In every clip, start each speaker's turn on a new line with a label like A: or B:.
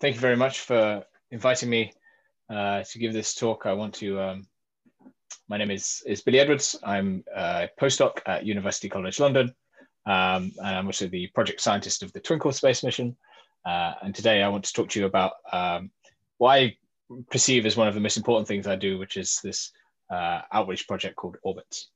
A: Thank you very much for inviting me to give this talk. My name is Billy Edwards. I'm a postdoc at University College London, and I'm also the project scientist of the Twinkle space mission. And today I want to talk to you about what I perceive as one of the most important things I do, which is this outreach project called ORBYTS.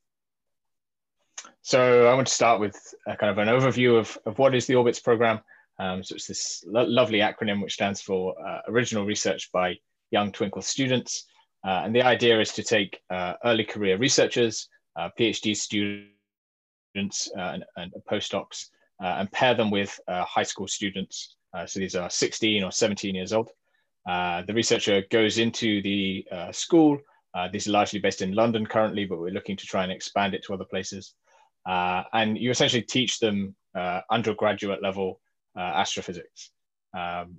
A: So I want to start with a kind of an overview of what is the ORBYTS program. So it's this lovely acronym which stands for Original Research by Young Twinkle Students. And the idea is to take early career researchers, PhD students and postdocs and pair them with high school students. So these are 16 or 17 years old. The researcher goes into the school. These are largely based in London currently, but we're looking to try and expand it to other places. And you essentially teach them undergraduate level astrophysics,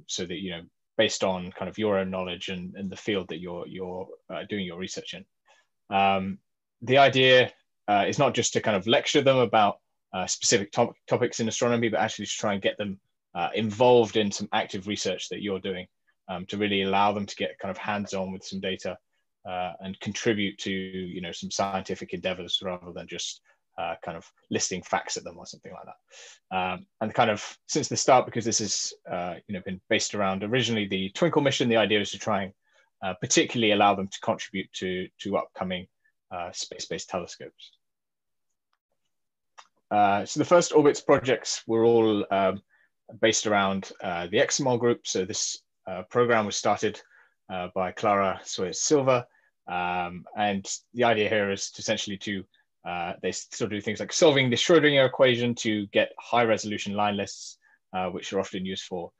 A: so that, based on kind of your own knowledge and the field that you're doing your research in. The idea is not just to kind of lecture them about specific topics in astronomy, but actually to try and get them involved in some active research that you're doing, to really allow them to get kind of hands-on with some data and contribute to some scientific endeavors rather than just kind of listing facts at them or something like that. And kind of since the start, because this has been based around originally the Twinkle mission, the idea is to try and particularly allow them to contribute to upcoming space-based telescopes. So the first ORBYTS projects were all based around the ExoMol group. So this program was started by Clara Silva, and the idea here is to essentially they sort of do things like solving the Schrödinger equation to get high resolution line lists, which are often used for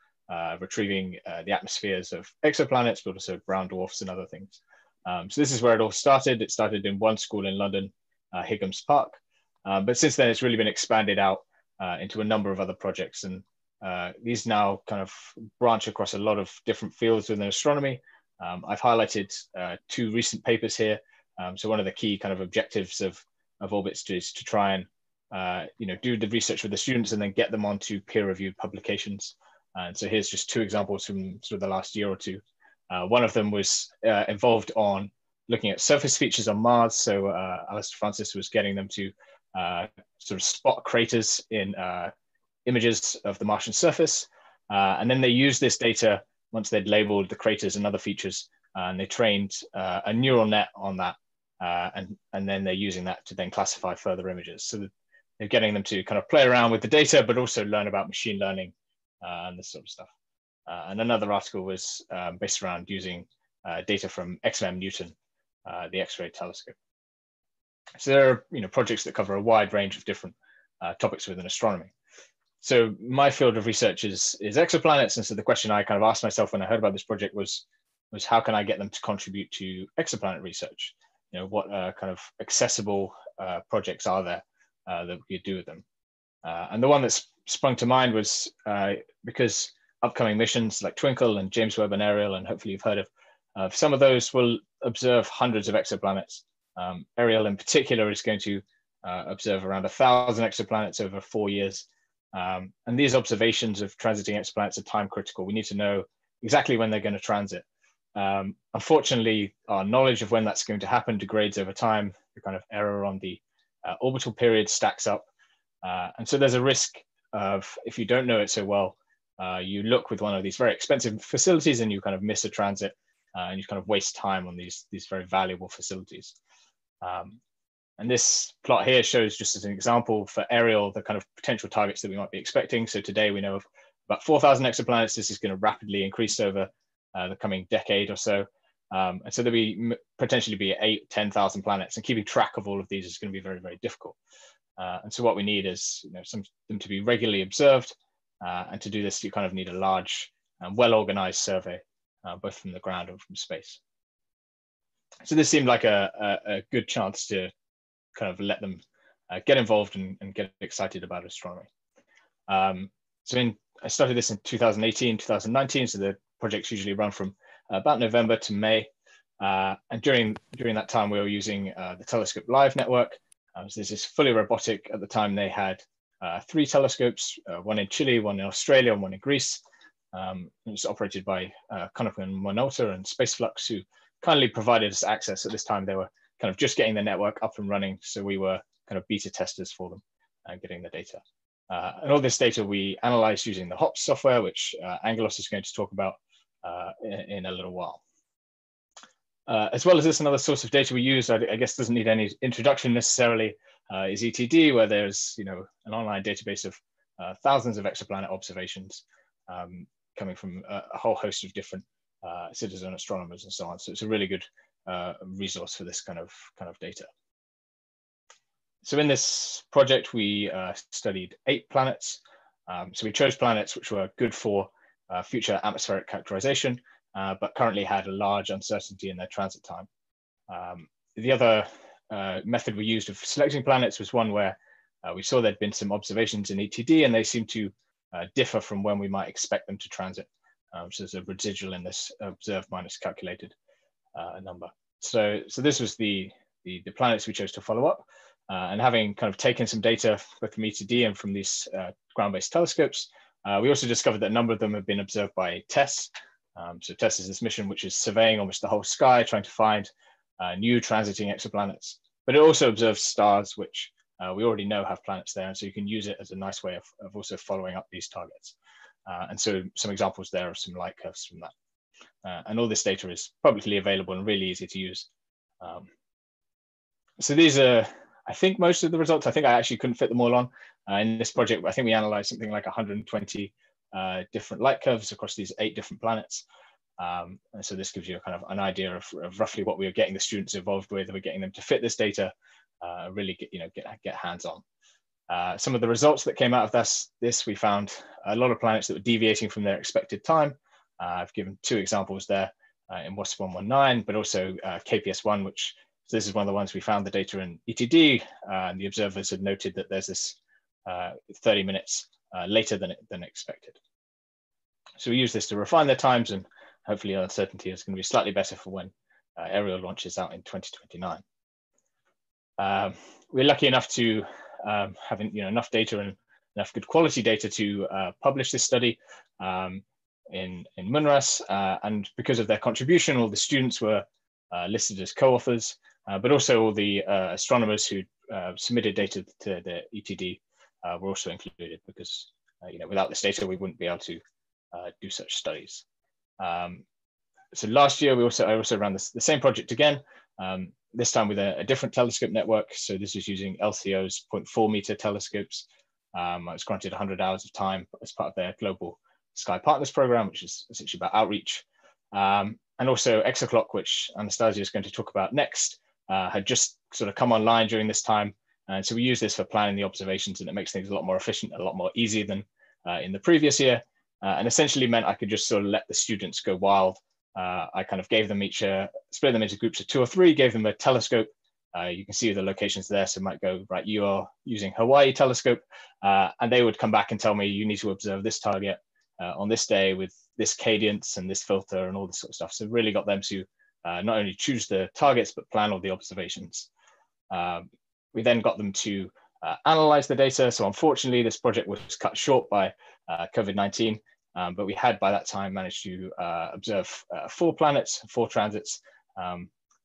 A: retrieving the atmospheres of exoplanets, but also brown dwarfs and other things. So this is where it all started. It started in one school in London, Higgams Park. But since then, it's really been expanded out into a number of other projects. And these now kind of branch across a lot of different fields within astronomy. I've highlighted two recent papers here. So one of the key kind of objectives of ORBYTS is to try and do the research with the students and then get them onto peer-reviewed publications. And so here's just two examples from sort of the last year or two. One of them was involved on looking at surface features on Mars. So Alistair Francis was getting them to sort of spot craters in images of the Martian surface. And then they used this data once they'd labeled the craters and other features, and they trained a neural net on that. And then they're using that to then classify further images. So they're getting them to kind of play around with the data, but also learn about machine learning and this sort of stuff. And another article was based around using data from XMM Newton, the X-ray telescope. So there are projects that cover a wide range of different topics within astronomy. So my field of research is exoplanets. And so the question I kind of asked myself when I heard about this project was how can I get them to contribute to exoplanet research? What kind of accessible projects are there that we could do with them? And the one that sprung to mind was because upcoming missions like Twinkle and James Webb and Ariel, and hopefully you've heard of some of those, will observe hundreds of exoplanets. Ariel in particular is going to observe around 1,000 exoplanets over 4 years. And these observations of transiting exoplanets are time critical. We need to know exactly when they're going to transit. Unfortunately, our knowledge of when that's going to happen degrades over time. The kind of error on the orbital period stacks up. And so there's a risk of, if you don't know it so well, you look with one of these very expensive facilities and you kind of miss a transit and you kind of waste time on these very valuable facilities. And this plot here shows, just as an example for Ariel, the kind of potential targets that we might be expecting. So today we know of about 4,000 exoplanets. This is going to rapidly increase over the coming decade or so. And so there'll potentially be 8,000, 10,000 planets, and keeping track of all of these is going to be very, very difficult. And so what we need is them to be regularly observed. And to do this, you kind of need a large and well-organized survey, both from the ground and from space. So this seemed like a good chance to kind of let them get involved and get excited about astronomy. I started this in 2018, 2019, so the projects usually run from about November to May. And during that time, we were using the Telescope Live network. So this is fully robotic. At the time, they had 3 telescopes, one in Chile, one in Australia, and one in Greece. It's operated by Konica and Minolta and Spaceflux, who kindly provided us access. At this time, they were kind of just getting the network up and running, so we were kind of beta testers for them and getting the data. And all this data we analyzed using the HOPS software, which Angelos is going to talk about in a little while. As well as this, another source of data we use, I guess doesn't need any introduction necessarily, is ETD, where there's an online database of thousands of exoplanet observations coming from a whole host of different citizen astronomers and so on. So it's a really good resource for this kind of data. So in this project, we studied 8 planets. So we chose planets which were good for future atmospheric characterization, but currently had a large uncertainty in their transit time. The other method we used of selecting planets was one where we saw there'd been some observations in ETD, and they seemed to differ from when we might expect them to transit. So there's a residual in this observed minus calculated number. So this was the planets we chose to follow up. And having kind of taken some data both from ETD and from these ground-based telescopes, we also discovered that a number of them have been observed by TESS. So TESS is this mission which is surveying almost the whole sky, trying to find new transiting exoplanets. But it also observes stars, which we already know have planets there. And so you can use it as a nice way of also following up these targets. And so some examples there of some light curves from that. And all this data is publicly available and really easy to use. So these are, I think, most of the results. I think I actually couldn't fit them all on. In this project, I think we analyzed something like 120 different light curves across these 8 different planets. And so this gives you a kind of an idea of roughly what we were getting the students involved with. We're getting them to fit this data, really get hands-on. Some of the results that came out of this, we found a lot of planets that were deviating from their expected time. I've given 2 examples there in WASP 119, but also KPS1, which, so this is one of the ones we found the data in ETD, and the observers had noted that there's this 30 minutes later than expected. So we use this to refine their times, and hopefully uncertainty is going to be slightly better for when Ariel launches out in 2029. We're lucky enough to have enough data and enough good quality data to publish this study in MUNRAS, and because of their contribution, all the students were listed as co-authors, but also all the astronomers who submitted data to the ETD were also included, because without this data we wouldn't be able to do such studies. So last year I also ran the same project again, this time with a different telescope network. So this is using LCO's 0.4 meter telescopes. I was granted 100 hours of time as part of their Global Sky Partners program, which is essentially about outreach. And also Exoclock, which Anastasia is going to talk about next, had just sort of come online during this time. And so we use this for planning the observations, and it makes things a lot more efficient, a lot more easy than in the previous year. And essentially meant I could just sort of let the students go wild. I kind of gave them each, split them into groups of 2 or 3, gave them a telescope. You can see the locations there. So it might go, right, you are using Hawaii telescope. And they would come back and tell me, you need to observe this target on this day with this cadence and this filter and all this sort of stuff. So really got them to not only choose the targets, but plan all the observations. We then got them to analyze the data. So unfortunately, this project was cut short by COVID-19, but we had by that time managed to observe 4 planets, 4 transits.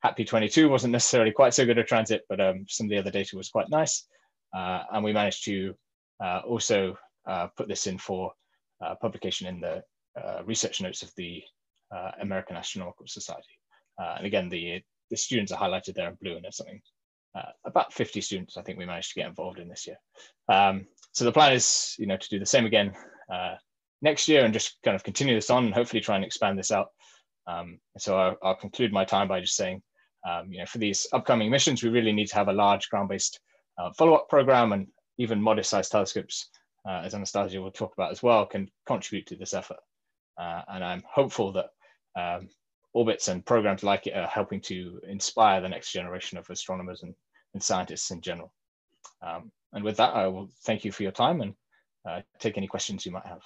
A: Happy 22 wasn't necessarily quite so good a transit, but some of the other data was quite nice. And we managed to also put this in for publication in the research notes of the American Astronomical Society. And again, the students are highlighted there in blue, and there's something about 50 students I think we managed to get involved in this year. So the plan is to do the same again next year and just kind of continue this on and hopefully try and expand this out. So I'll conclude my time by just saying, for these upcoming missions, we really need to have a large ground-based follow-up program, and even modest-sized telescopes, as Anastasia will talk about as well, can contribute to this effort. And I'm hopeful that ORBYTS and programs like it are helping to inspire the next generation of astronomers and scientists in general. And with that, I will thank you for your time and take any questions you might have.